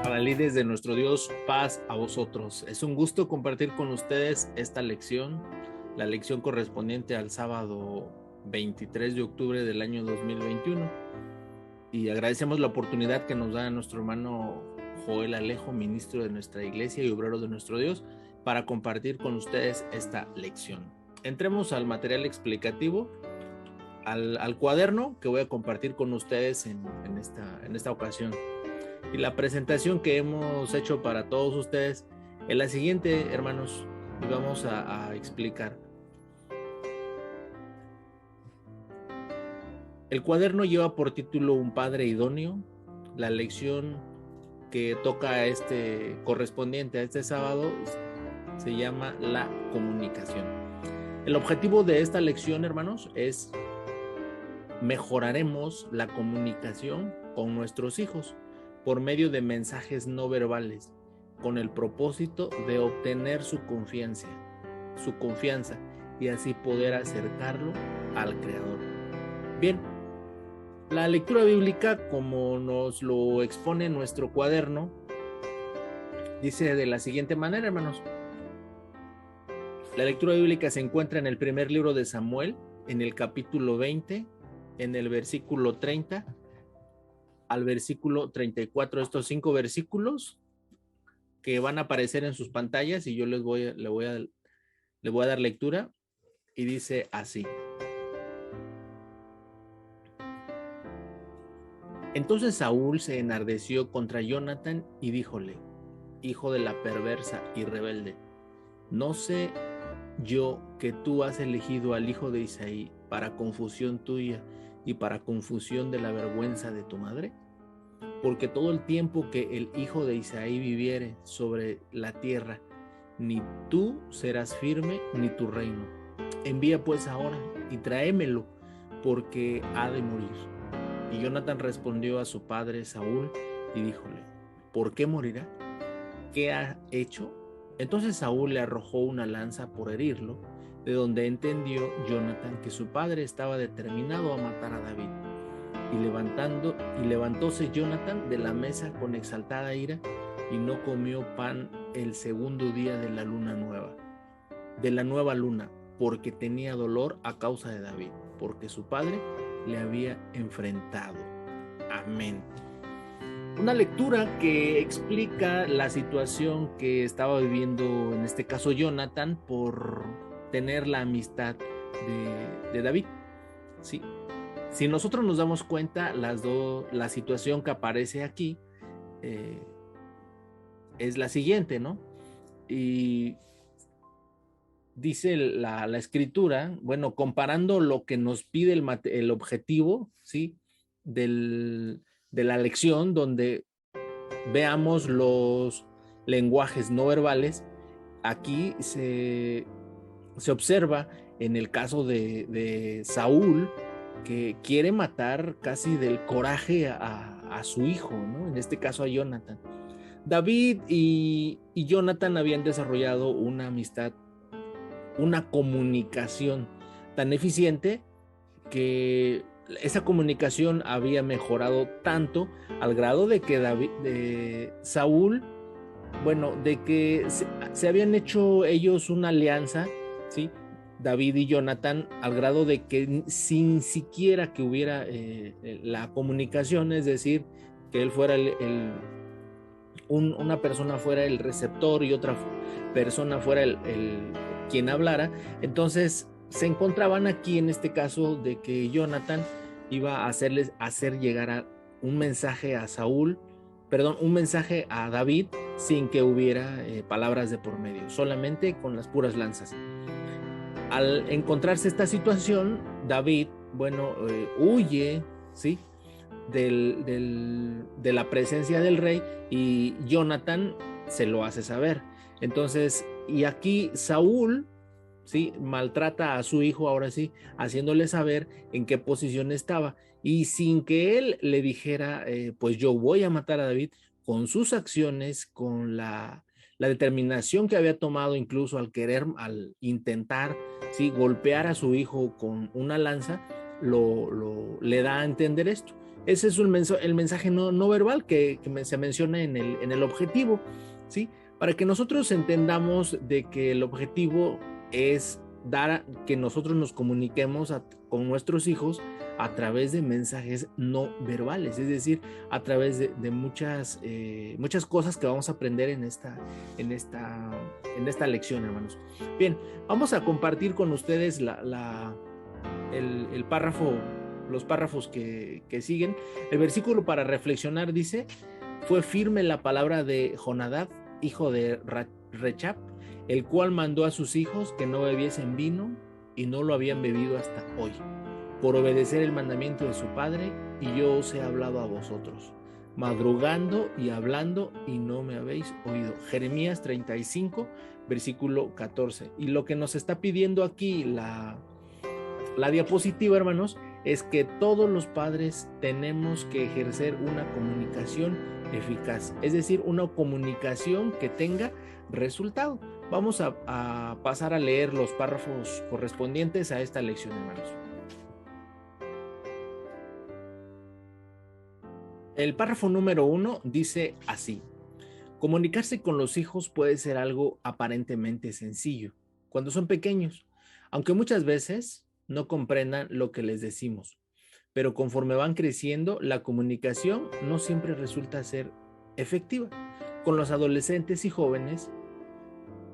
Paralides de nuestro Dios, paz a vosotros. Es un gusto compartir con ustedes esta lección, la lección correspondiente al sábado 23 de octubre del año 2021. Y agradecemos la oportunidad que nos da nuestro hermano Joel Alejo, ministro de nuestra iglesia y obrero de nuestro Dios, para compartir con ustedes esta lección. Entremos al material explicativo, al cuaderno que voy a compartir con ustedes en esta ocasión. Y la presentación que hemos hecho para todos ustedes es la siguiente, hermanos, y vamos a explicar. El cuaderno lleva por título Un Padre Idóneo. La lección que toca correspondiente a este sábado se llama la comunicación. El objetivo de esta lección, hermanos, es mejoraremos la comunicación con nuestros hijos por medio de mensajes no verbales, con el propósito de obtener su confianza y así poder acercarlo al Creador. Bien, la lectura bíblica, como nos lo expone nuestro cuaderno, dice de la siguiente manera, hermanos. La lectura bíblica se encuentra en el primer libro de Samuel, en el capítulo 20, en el versículo 30 al versículo 34, estos 5 versículos que van a aparecer en sus pantallas y yo le voy a dar lectura, y dice así. Entonces Saúl se enardeció contra Jonatán y díjole: hijo de la perversa y rebelde, ¿no sé yo que tú has elegido al hijo de Isaí para confusión tuya y para confusión de la vergüenza de tu madre? Porque todo el tiempo que el hijo de Isaí viviere sobre la tierra, ni tú serás firme ni tu reino. Envía pues ahora y tráemelo, porque ha de morir. Y Jonatán respondió a su padre Saúl y díjole: ¿por qué morirá? ¿Qué ha hecho? Entonces Saúl le arrojó una lanza por herirlo, de donde entendió Jonatán que su padre estaba determinado a matar a David. Y levantóse Jonatán de la mesa con exaltada ira, y no comió pan el segundo día de la nueva luna, porque tenía dolor a causa de David, porque su padre le había enfrentado. Amén. Una lectura que explica la situación que estaba viviendo, en este caso Jonatán, por tener la amistad de David. Sí. Si nosotros nos damos cuenta, la situación que aparece aquí es la siguiente, ¿no? Y dice la escritura, bueno, comparando lo que nos pide el objetivo, ¿sí? De la lección, donde veamos los lenguajes no verbales, aquí se observa en el caso de Saúl, que quiere matar casi del coraje a su hijo, ¿no? En este caso a Jonatán. David y Jonatán habían desarrollado una amistad, una comunicación tan eficiente que esa comunicación había mejorado tanto al grado de que Saúl, bueno, de que se habían hecho ellos una alianza, ¿sí? David y Jonatán, al grado de que sin siquiera que hubiera la comunicación, es decir, que él fuera una persona fuera el receptor y otra persona fuera quien hablara, entonces se encontraban aquí en este caso de que Jonatán iba a hacer llegar un mensaje a un mensaje a David sin que hubiera palabras de por medio, solamente con las puras lanzas. Al encontrarse esta situación, David, bueno, huye, ¿sí? De la presencia del rey, y Jonatán se lo hace saber. Entonces, y aquí Saúl, ¿sí?, maltrata a su hijo, ahora sí, haciéndole saber en qué posición estaba, y sin que él le dijera, pues yo voy a matar a David, con sus acciones, con la la determinación que había tomado incluso al intentar, ¿sí?, golpear a su hijo con una lanza, le da a entender esto. Ese es el mensaje no verbal que se menciona en el objetivo, ¿sí? Para que nosotros entendamos de que el objetivo es que nosotros nos comuniquemos con nuestros hijos a través de mensajes no verbales, es decir, a través de muchas cosas que vamos a aprender en esta lección, hermanos. Bien, vamos a compartir con ustedes el párrafo, los párrafos que siguen. El versículo para reflexionar dice: fue firme la palabra de Jonadab, hijo de Rechab, el cual mandó a sus hijos que no bebiesen vino, y no lo habían bebido hasta hoy, por obedecer el mandamiento de su padre, y yo os he hablado a vosotros, madrugando y hablando, y no me habéis oído. Jeremías 35, versículo 14. Y lo que nos está pidiendo aquí la diapositiva, hermanos, es que todos los padres tenemos que ejercer una comunicación eficaz, es decir, una comunicación que tenga resultado. Vamos a pasar a leer los párrafos correspondientes a esta lección, hermanos. El párrafo número 1 dice así: comunicarse con los hijos puede ser algo aparentemente sencillo cuando son pequeños, aunque muchas veces no comprendan lo que les decimos. Pero conforme van creciendo, la comunicación no siempre resulta ser efectiva. Con los adolescentes y jóvenes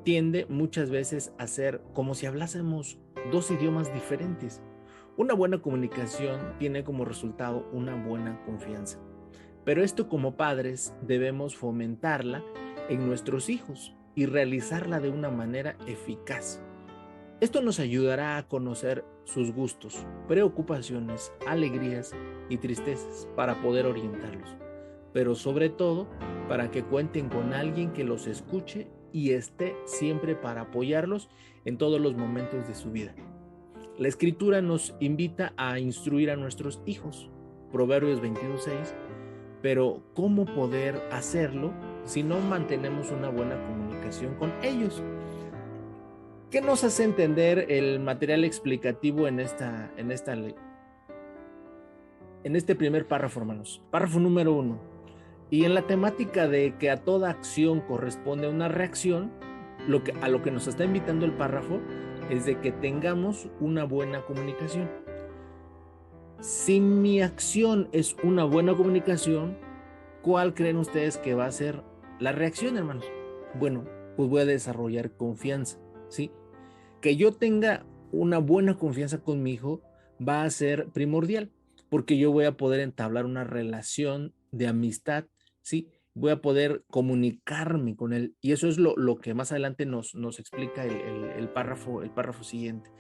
tiende muchas veces a ser como si hablásemos dos idiomas diferentes. Una buena comunicación tiene como resultado una buena confianza. Pero esto, como padres, debemos fomentarla en nuestros hijos y realizarla de una manera eficaz. Esto nos ayudará a conocer sus gustos, preocupaciones, alegrías y tristezas para poder orientarlos, pero sobre todo para que cuenten con alguien que los escuche y esté siempre para apoyarlos en todos los momentos de su vida. La Escritura nos invita a instruir a nuestros hijos, Proverbios 22:6, pero ¿cómo poder hacerlo si no mantenemos una buena comunicación con ellos? ¿Qué nos hace entender el material explicativo en este primer párrafo, hermanos? Párrafo número 1. Y en la temática de que a toda acción corresponde una reacción, a lo que nos está invitando el párrafo es de que tengamos una buena comunicación. Si mi acción es una buena comunicación, ¿cuál creen ustedes que va a ser la reacción, hermanos? Bueno, pues voy a desarrollar confianza, ¿sí? Que yo tenga una buena confianza con mi hijo va a ser primordial, porque yo voy a poder entablar una relación de amistad, ¿sí? Voy a poder comunicarme con él, y eso es lo que más adelante nos explica el párrafo siguiente.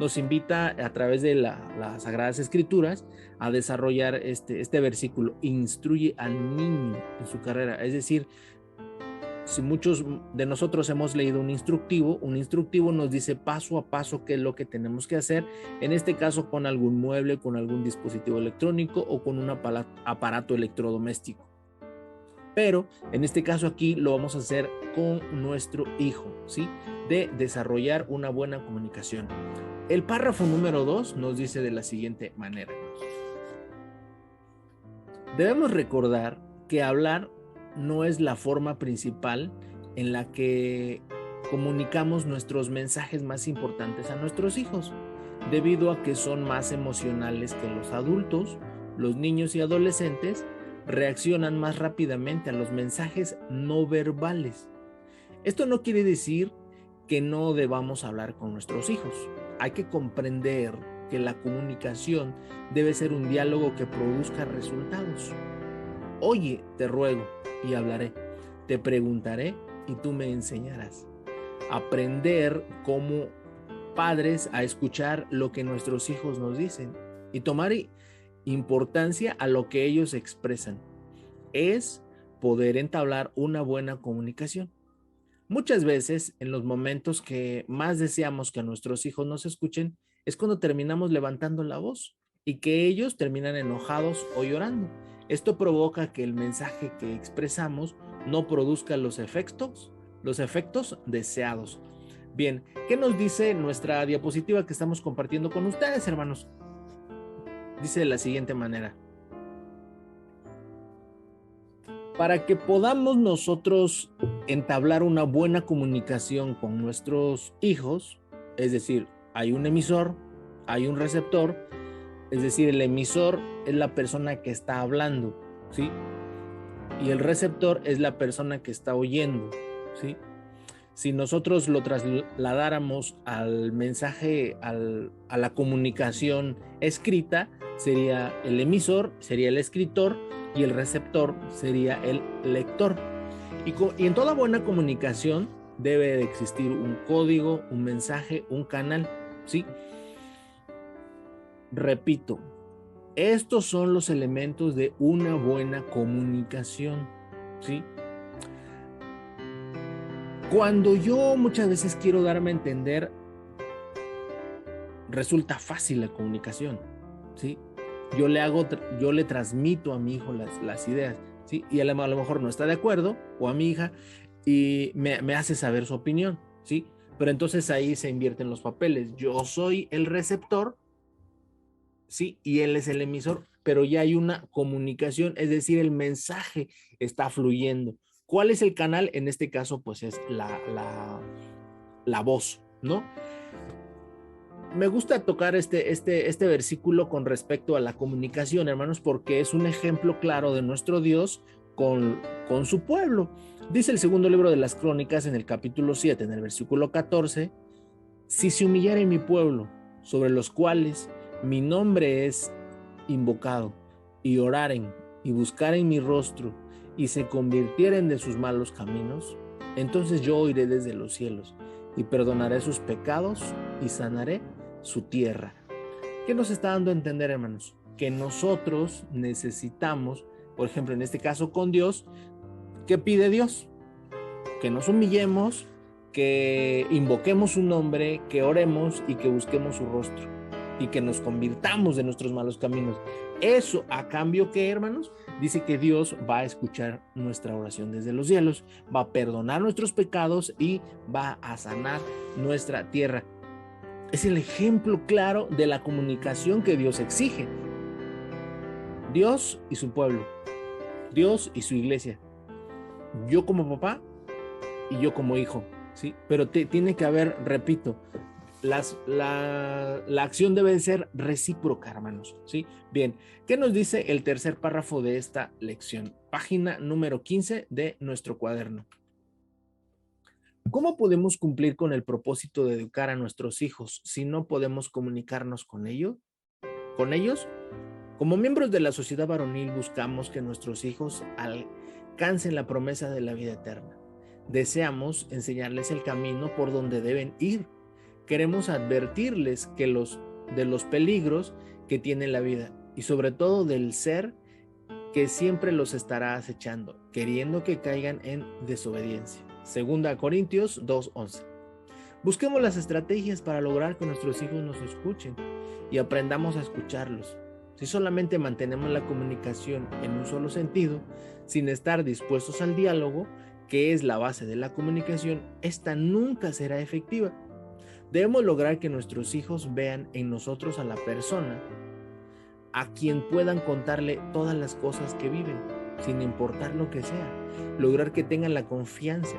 Nos invita a través de las Sagradas Escrituras a desarrollar este versículo: instruye al niño en su carrera. Es decir, si muchos de nosotros hemos leído un instructivo nos dice paso a paso qué es lo que tenemos que hacer, en este caso con algún mueble, con algún dispositivo electrónico o con un aparato electrodoméstico. Pero en este caso aquí lo vamos a hacer con nuestro hijo, ¿sí? De desarrollar una buena comunicación. El párrafo número 2 nos dice de la siguiente manera: debemos recordar que hablar no es la forma principal en la que comunicamos nuestros mensajes más importantes a nuestros hijos, debido a que son más emocionales que los adultos. Los niños y adolescentes reaccionan más rápidamente a los mensajes no verbales. Esto no quiere decir que no debamos hablar con nuestros hijos. Hay que comprender que la comunicación debe ser un diálogo que produzca resultados. Oye, te ruego y hablaré, te preguntaré y tú me enseñarás. Aprender como padres a escuchar lo que nuestros hijos nos dicen y tomar importancia a lo que ellos expresan es poder entablar una buena comunicación. Muchas veces, en los momentos que más deseamos que nuestros hijos nos escuchen, es cuando terminamos levantando la voz y que ellos terminan enojados o llorando. Esto provoca que el mensaje que expresamos no produzca los efectos los efectos deseados. Bien, ¿qué nos dice nuestra diapositiva que estamos compartiendo con ustedes, hermanos? Dice de la siguiente manera: para que podamos nosotros entablar una buena comunicación con nuestros hijos, es decir, hay un emisor, hay un receptor, es decir, el emisor es la persona que está hablando, ¿sí? Y el receptor es la persona que está oyendo, ¿sí? Si nosotros lo trasladáramos al mensaje, a la comunicación escrita, sería el emisor, sería el escritor, y el receptor sería el lector. Y en toda buena comunicación debe de existir un código, un mensaje, un canal, ¿sí? Repito, estos son los elementos de una buena comunicación, ¿sí? Cuando yo muchas veces quiero darme a entender, resulta fácil la comunicación, ¿sí? Yo le transmito a mi hijo las ideas, ¿sí? Y a lo mejor no está de acuerdo, o a mi hija, y me hace saber su opinión, ¿sí? Pero entonces ahí se invierten los papeles. Yo soy el receptor, ¿sí? Y él es el emisor, pero ya hay una comunicación, es decir, el mensaje está fluyendo. ¿Cuál es el canal? En este caso, pues es la voz, ¿no? Me gusta tocar este versículo con respecto a la comunicación, hermanos, porque es un ejemplo claro de nuestro Dios con su pueblo. Dice el segundo libro de las Crónicas, en el capítulo 7, en el versículo 14, si se humillare mi pueblo, sobre los cuales mi nombre es invocado, y oraren y buscaren mi rostro, y se convirtieren de sus malos caminos, entonces yo oiré desde los cielos, y perdonaré sus pecados, y sanaré su tierra. ¿Qué nos está dando a entender, hermanos? Que nosotros necesitamos, por ejemplo, en este caso con Dios, ¿qué pide Dios? Que nos humillemos, que invoquemos su nombre, que oremos y que busquemos su rostro, y que nos convirtamos de nuestros malos caminos. Eso, a cambio, ¿qué, hermanos? Dice que Dios va a escuchar nuestra oración desde los cielos, va a perdonar nuestros pecados y va a sanar nuestra tierra. Es el ejemplo claro de la comunicación que Dios exige. Dios y su pueblo, Dios y su iglesia, yo como papá y yo como hijo, ¿sí? Pero tiene que haber, repito, la acción debe ser recíproca, hermanos, ¿sí? Bien, ¿qué nos dice el tercer párrafo de esta lección? Página número 15 de nuestro cuaderno. ¿Cómo podemos cumplir con el propósito de educar a nuestros hijos si no podemos comunicarnos con ellos? Como miembros de la sociedad varonil buscamos que nuestros hijos alcancen la promesa de la vida eterna. Deseamos enseñarles el camino por donde deben ir. Queremos advertirles de los peligros que tiene la vida y sobre todo del ser que siempre los estará acechando, queriendo que caigan en desobediencia. Segunda Corintios 2:11. Busquemos las estrategias para lograr que nuestros hijos nos escuchen y aprendamos a escucharlos. Si solamente mantenemos la comunicación en un solo sentido, sin estar dispuestos al diálogo, que es la base de la comunicación, esta nunca será efectiva. Debemos lograr que nuestros hijos vean en nosotros a la persona a quien puedan contarle todas las cosas que viven, sin importar lo que sea. Lograr que tengan la confianza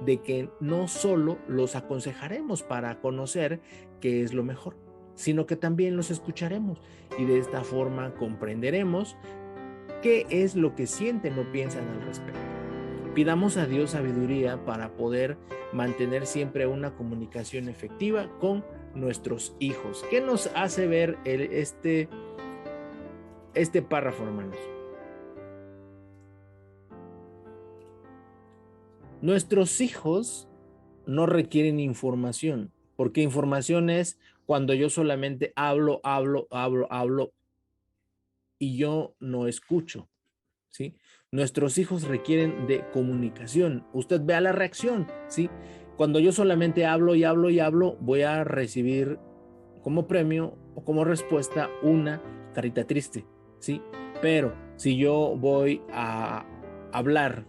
de que no solo los aconsejaremos para conocer qué es lo mejor, sino que también los escucharemos y de esta forma comprenderemos qué es lo que sienten o piensan al respecto. Pidamos a Dios sabiduría para poder mantener siempre una comunicación efectiva con nuestros hijos. ¿Qué nos hace ver este párrafo, hermanos? Nuestros hijos no requieren información, porque información es cuando yo solamente hablo y yo no escucho, ¿sí? Nuestros hijos requieren de comunicación. Usted vea la reacción, ¿sí? Cuando yo solamente hablo, voy a recibir como premio o como respuesta una carita triste, ¿sí? Pero si yo voy a hablar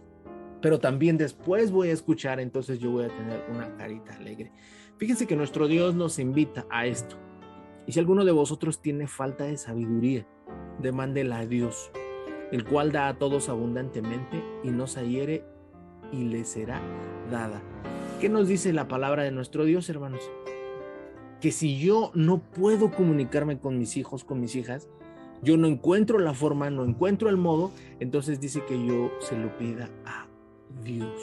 pero también después voy a escuchar, entonces yo voy a tener una carita alegre. Fíjense que nuestro Dios nos invita a esto. Y si alguno de vosotros tiene falta de sabiduría, demándela a Dios, el cual da a todos abundantemente y nos hiere y le será dada. ¿Qué nos dice la palabra de nuestro Dios, hermanos? Que si yo no puedo comunicarme con mis hijos, con mis hijas, yo no encuentro la forma, no encuentro el modo, entonces dice que yo se lo pida a Dios,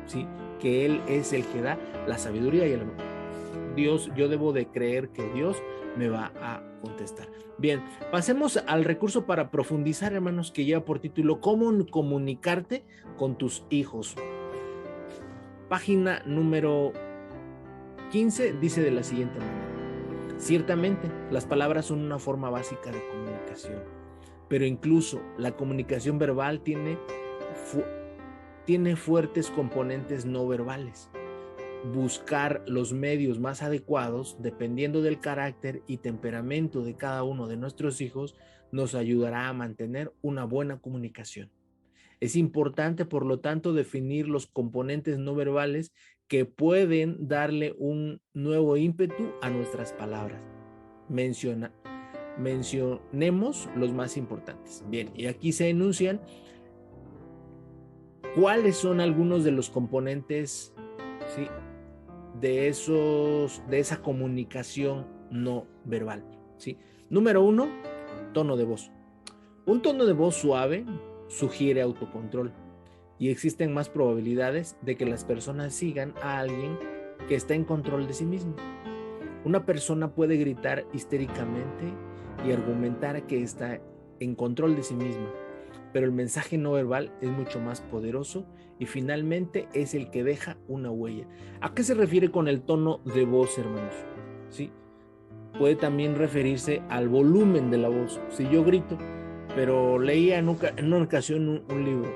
¿sí? Que Él es el que da la sabiduría y el amor. Dios, yo debo de creer que Dios me va a contestar. Bien, pasemos al recurso para profundizar, hermanos, que lleva por título ¿Cómo comunicarte con tus hijos? Página número 15 dice de la siguiente manera: ciertamente, las palabras son una forma básica de comunicación, pero incluso la comunicación verbal tiene fuertes componentes no verbales. Buscar los medios más adecuados, dependiendo del carácter y temperamento de cada uno de nuestros hijos, nos ayudará a mantener una buena comunicación. Es importante, por lo tanto, definir los componentes no verbales que pueden darle un nuevo ímpetu a nuestras palabras. Mencionemos los más importantes. Bien, y aquí se enuncian cuáles son algunos de los componentes, ¿sí?, de esa comunicación no verbal, ¿sí? Número 1, tono de voz. Un tono de voz suave sugiere autocontrol y existen más probabilidades de que las personas sigan a alguien que está en control de sí mismo. Una persona puede gritar histéricamente y argumentar que está en control de sí misma, pero el mensaje no verbal es mucho más poderoso y finalmente es el que deja una huella. ¿A qué se refiere con el tono de voz, hermanos? ¿Sí? Puede también referirse al volumen de la voz. Si yo grito, pero leía en una ocasión un libro: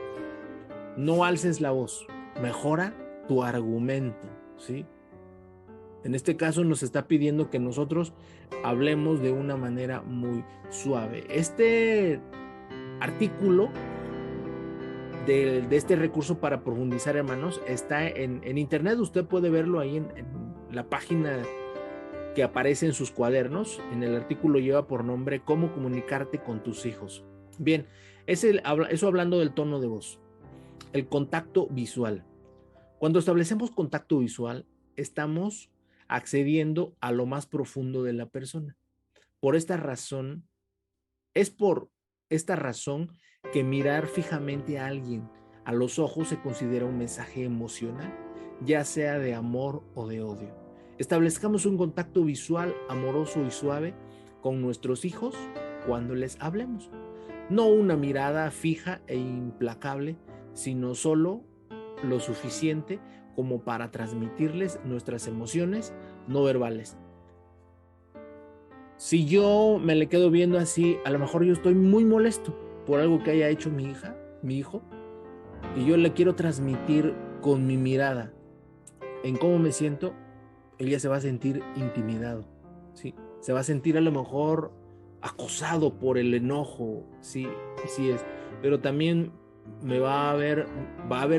no alces la voz, mejora tu argumento, ¿sí? En este caso nos está pidiendo que nosotros hablemos de una manera muy suave. Este artículo de este recurso para profundizar, hermanos, está en internet. Usted puede verlo ahí en la página que aparece en sus cuadernos. En el artículo lleva por nombre ¿Cómo comunicarte con tus hijos? Bien, eso hablando del tono de voz. El contacto visual. Cuando establecemos contacto visual, estamos accediendo a lo más profundo de la persona. Por esta razón que mirar fijamente a alguien a los ojos se considera un mensaje emocional, ya sea de amor o de odio. Establezcamos un contacto visual amoroso y suave con nuestros hijos cuando les hablemos. No una mirada fija e implacable, sino solo lo suficiente como para transmitirles nuestras emociones no verbales. Si yo me le quedo viendo así, a lo mejor yo estoy muy molesto por algo que haya hecho mi hija, mi hijo, y yo le quiero transmitir con mi mirada en cómo me siento. Ella se va a sentir intimidado, ¿sí? Se va a sentir a lo mejor acosado por el enojo, sí, sí es, pero también va a ver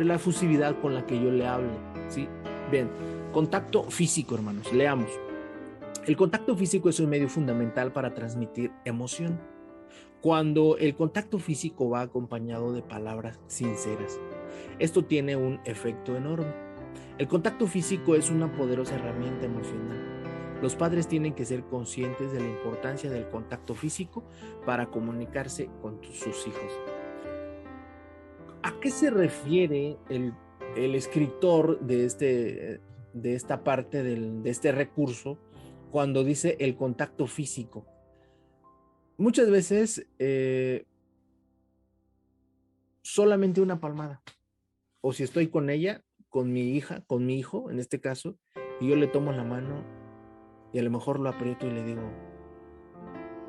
la efusividad con la que yo le hable, ¿sí? Bien, contacto físico, hermanos, leamos. El contacto físico es un medio fundamental para transmitir emoción. Cuando el contacto físico va acompañado de palabras sinceras, esto tiene un efecto enorme. El contacto físico es una poderosa herramienta emocional. Los padres tienen que ser conscientes de la importancia del contacto físico para comunicarse con sus hijos. ¿A qué se refiere el escritor de esta parte de este recurso cuando dice el contacto físico? Muchas veces solamente una palmada, o si estoy con ella, con mi hija, con mi hijo en este caso, y yo le tomo la mano y a lo mejor lo aprieto y le digo: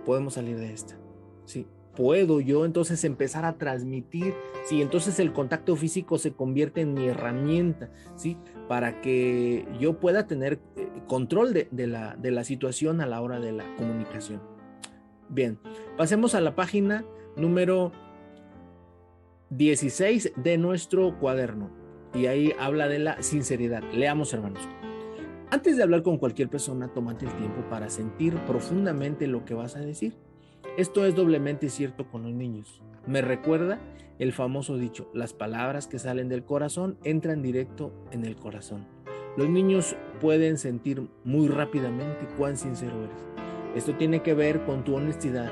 podemos salir de esta, ¿sí? Puedo yo entonces empezar a transmitir, ¿sí? Entonces el contacto físico se convierte en mi herramienta, ¿sí? Para que yo pueda tener control de la situación a la hora de la comunicación. Bien, pasemos a la página número 16 de nuestro cuaderno. Y ahí habla de la sinceridad. Leamos, hermanos. Antes de hablar con cualquier persona, tómate el tiempo para sentir profundamente lo que vas a decir. Esto es doblemente cierto con los niños. Me recuerda el famoso dicho: las palabras que salen del corazón entran directo en el corazón. Los niños pueden sentir muy rápidamente cuán sincero eres. Esto tiene que ver con tu honestidad,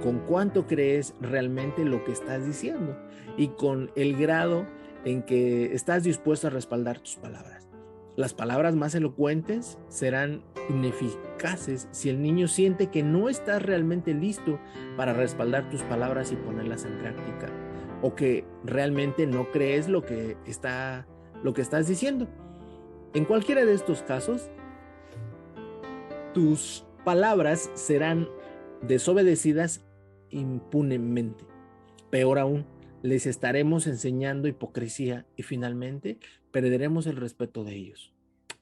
con cuánto crees realmente lo que estás diciendo y con el grado en que estás dispuesto a respaldar tus palabras. Las palabras más elocuentes serán ineficaces si el niño siente que no estás realmente listo para respaldar tus palabras y ponerlas en práctica, o que realmente no crees lo que estás diciendo. En cualquiera de estos casos, tus palabras serán desobedecidas impunemente. Peor aún, les estaremos enseñando hipocresía y finalmente perderemos el respeto de ellos.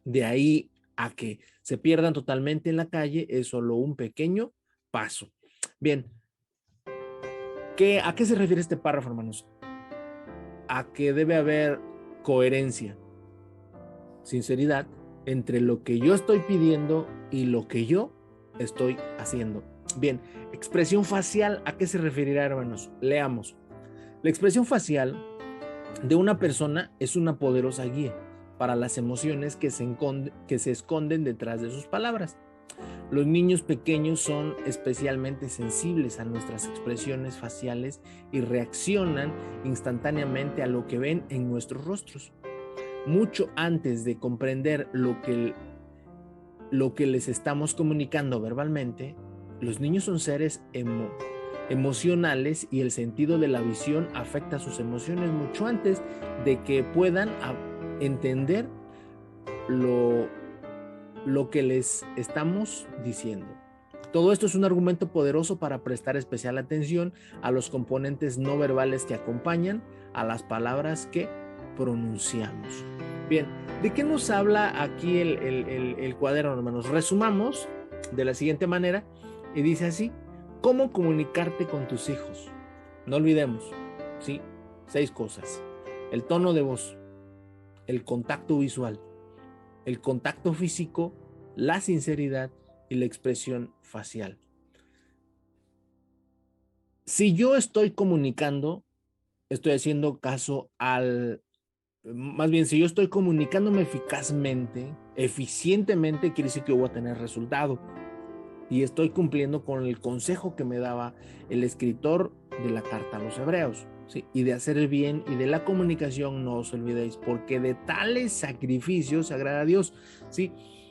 De ahí a que se pierdan totalmente en la calle es solo un pequeño paso. Bien, ¿a qué se refiere este párrafo, hermanos? A que debe haber coherencia, sinceridad entre lo que yo estoy pidiendo y lo que yo estoy haciendo. Bien, expresión facial, ¿a qué se referirá, hermanos? Leamos. La expresión facial de una persona es una poderosa guía para las emociones que se esconden detrás de sus palabras. Los niños pequeños son especialmente sensibles a nuestras expresiones faciales y reaccionan instantáneamente a lo que ven en nuestros rostros. Mucho antes de comprender lo que les estamos comunicando verbalmente, los niños son seres emocionales y el sentido de la visión afecta sus emociones mucho antes de que puedan entender lo que les estamos diciendo. Todo esto es un argumento poderoso para prestar especial atención a los componentes no verbales que acompañan a las palabras que pronunciamos. Bien, ¿de qué nos habla aquí el cuaderno, hermanos? Resumamos de la siguiente manera y dice así: ¿cómo comunicarte con tus hijos? No olvidemos, ¿sí? 6 cosas: el tono de voz, el contacto visual, el contacto físico, la sinceridad y la expresión facial. Si yo estoy comunicando, estoy haciendo caso más bien, si yo estoy comunicándome eficazmente, eficientemente, quiere decir que voy a tener resultado. Y estoy cumpliendo con el consejo que me daba el escritor de la carta a los hebreos, ¿sí? Y de hacer el bien y de la comunicación no os olvidéis, porque de tales sacrificios se agrada a Dios, ¿sí?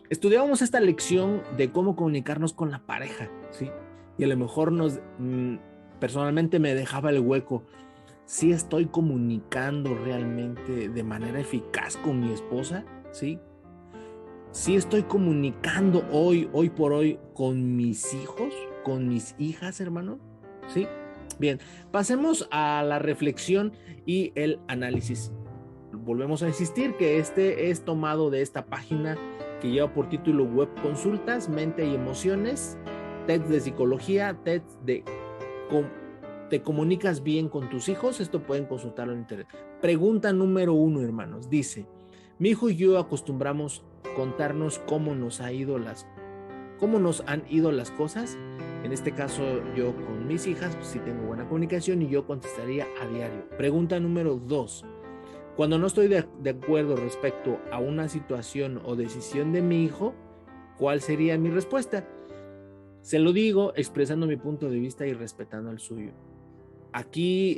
Estudiábamos esta lección de cómo comunicarnos con la pareja, ¿sí? Y a lo mejor personalmente me dejaba el hueco. ¿Sí estoy comunicando realmente de manera eficaz con mi esposa? ¿Sí? ¿Sí estoy comunicando hoy por hoy con mis hijos, con mis hijas, hermano? ¿Sí? Bien, pasemos a la reflexión y el análisis. Volvemos a insistir que este es tomado de esta página que lleva por título Web Consultas, Mente y Emociones, TED de Psicología, TED de ¿te comunicas bien con tus hijos? Esto pueden consultarlo en internet. Pregunta número 1, hermanos. Dice: mi hijo y yo acostumbramos contarnos cómo nos han ido las cosas. En este caso, yo con mis hijas, pues sí tengo buena comunicación y yo contestaría a diario. Pregunta número 2. Cuando no estoy de acuerdo respecto a una situación o decisión de mi hijo, ¿cuál sería mi respuesta? Se lo digo expresando mi punto de vista y respetando el suyo. Aquí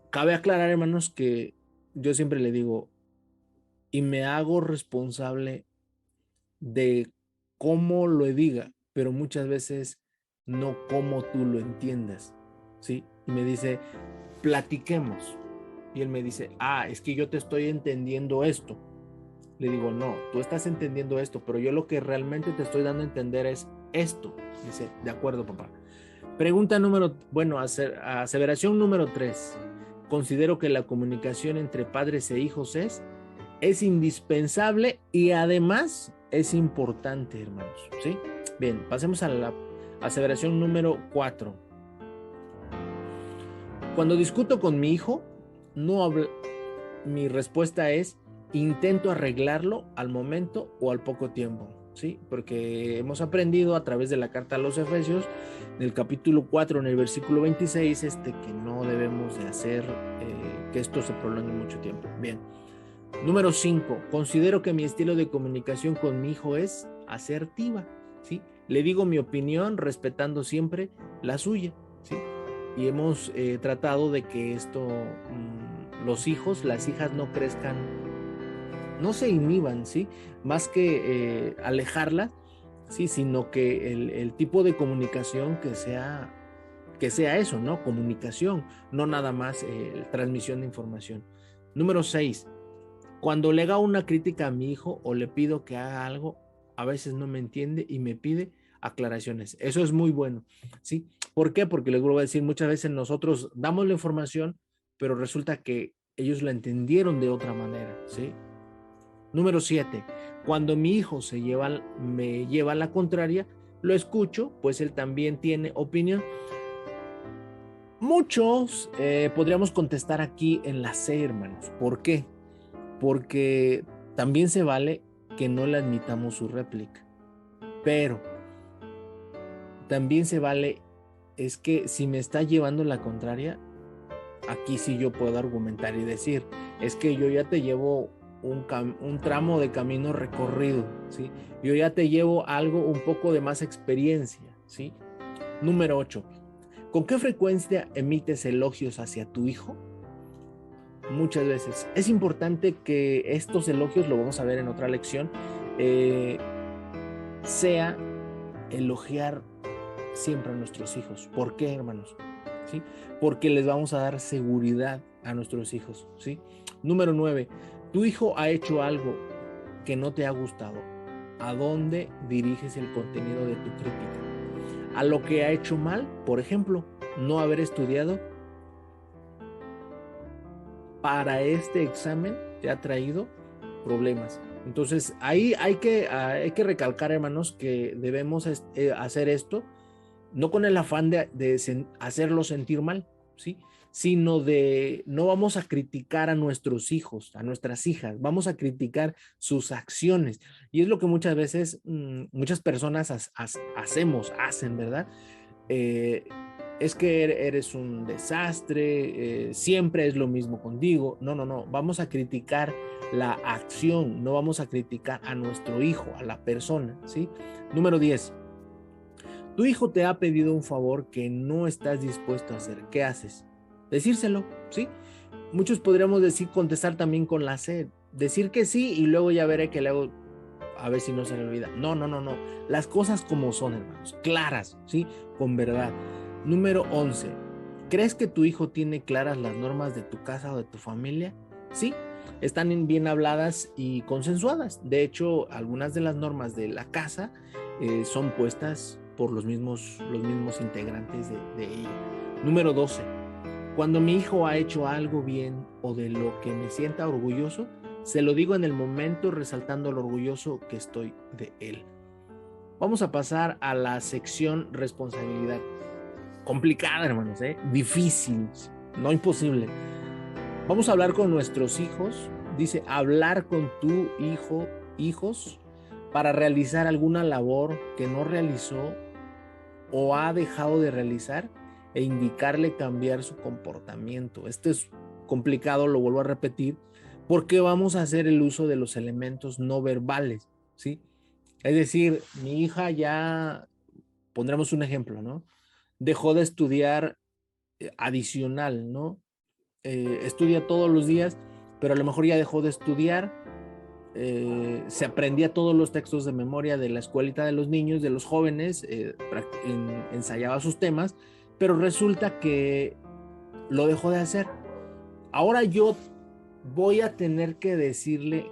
cabe aclarar, hermanos, que yo siempre le digo y me hago responsable de cómo lo diga, pero muchas veces no cómo tú lo entiendas, ¿sí? Y me dice, platiquemos. Y él me dice, es que yo te estoy entendiendo esto. Le digo, no, tú estás entendiendo esto, pero yo lo que realmente te estoy dando a entender es esto. Dice, de acuerdo, papá. Aseveración número 3. Considero que la comunicación entre padres e hijos es indispensable y además es importante, hermanos, ¿sí? Bien, pasemos a la aseveración número 4. Cuando discuto con mi hijo, no habla, mi respuesta es intento arreglarlo al momento o al poco tiempo, ¿sí? Porque hemos aprendido a través de la carta a los Efesios, del capítulo 4, en el versículo 26, que no debemos de hacer que esto se prolongue mucho tiempo. Bien. Número 5, considero que mi estilo de comunicación con mi hijo es asertiva, ¿sí? Le digo mi opinión respetando siempre la suya, ¿sí? Y hemos tratado de que esto, los hijos, las hijas no crezcan, no se inhiban, ¿sí? Más que alejarlas, ¿sí? Sino que el tipo de comunicación que sea eso, ¿no? Comunicación, no nada más transmisión de información. Número 6, cuando le haga una crítica a mi hijo o le pido que haga algo, a veces no me entiende y me pide aclaraciones. Eso es muy bueno, ¿sí? ¿Por qué? Porque les vuelvo a decir, muchas veces nosotros damos la información, pero resulta que ellos la entendieron de otra manera, ¿sí? Número 7, cuando mi hijo me lleva a la contraria, lo escucho, pues él también tiene opinión. Muchos podríamos contestar aquí en la C, hermanos. ¿Por qué? Porque también se vale que no le admitamos su réplica, pero también se vale es que si me está llevando la contraria, aquí sí yo puedo argumentar y decir, es que yo ya te llevo un tramo de camino recorrido, ¿sí? Yo ya te llevo algo, un poco de más experiencia, ¿sí? Número 8, ¿con qué frecuencia emites elogios hacia tu hijo? Muchas veces. Es importante que estos elogios, lo vamos a ver en otra lección, sea elogiar siempre a nuestros hijos. ¿Por qué, hermanos? ¿Sí? Porque les vamos a dar seguridad a nuestros hijos, ¿sí? Número 9, tu hijo ha hecho algo que no te ha gustado. ¿A dónde diriges el contenido de tu crítica? A lo que ha hecho mal, por ejemplo, no haber estudiado para este examen te ha traído problemas. Entonces, ahí hay que recalcar, hermanos, que debemos hacer esto, no con el afán de hacerlo sentir mal, ¿sí? Sino no vamos a criticar a nuestros hijos, a nuestras hijas, vamos a criticar sus acciones. Y es lo que muchas veces, muchas personas hacen, ¿verdad? Es que eres un desastre, siempre es lo mismo contigo. No, no, no, vamos a criticar la acción, no vamos a criticar a nuestro hijo, a la persona, ¿sí? Número 10, tu hijo te ha pedido un favor que no estás dispuesto a hacer. ¿Qué haces? Decírselo, ¿sí? Muchos podríamos contestar también con la C, decir que sí y luego ya veré que le hago, a ver si no se le olvida. No, no, no, no. Las cosas como son, hermanos, claras, ¿sí? Con verdad. Número 11. ¿Crees que tu hijo tiene claras las normas de tu casa o de tu familia? Sí, están bien habladas y consensuadas. De hecho, algunas de las normas de la casa son puestas por los mismos integrantes de ella. Número 12. Cuando mi hijo ha hecho algo bien o de lo que me sienta orgulloso, se lo digo en el momento resaltando lo orgulloso que estoy de él. Vamos a pasar a la sección responsabilidad. Complicada, hermanos, difícil, no imposible. Vamos a hablar con nuestros hijos. Dice, hablar con tu hijos, para realizar alguna labor que no realizó o ha dejado de realizar e indicarle cambiar su comportamiento. Esto es complicado, lo vuelvo a repetir, porque vamos a hacer el uso de los elementos no verbales, ¿sí? Es decir, mi hija ya, pondremos un ejemplo, ¿no? Dejó de estudiar adicional, ¿no? Estudia todos los días, pero a lo mejor ya dejó de estudiar, se aprendía todos los textos de memoria de la escuelita de los niños, de los jóvenes, ensayaba sus temas, pero resulta que lo dejó de hacer. Ahora yo voy a tener que decirle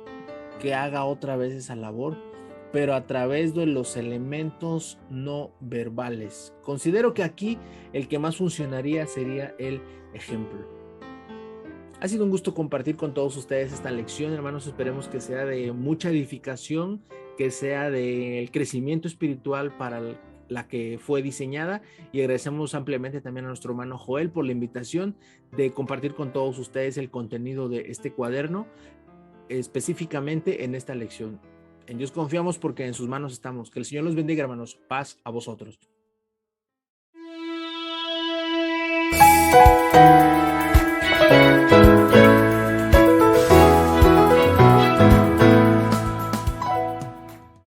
que haga otra vez esa labor, pero a través de los elementos no verbales. Considero que aquí el que más funcionaría sería el ejemplo. Ha sido un gusto compartir con todos ustedes esta lección, hermanos. Esperemos que sea de mucha edificación, que sea del crecimiento espiritual para la que fue diseñada, y agradecemos ampliamente también a nuestro hermano Joel por la invitación de compartir con todos ustedes el contenido de este cuaderno, específicamente en esta lección. En Dios confiamos porque en sus manos estamos. Que el Señor los bendiga, hermanos. Paz a vosotros.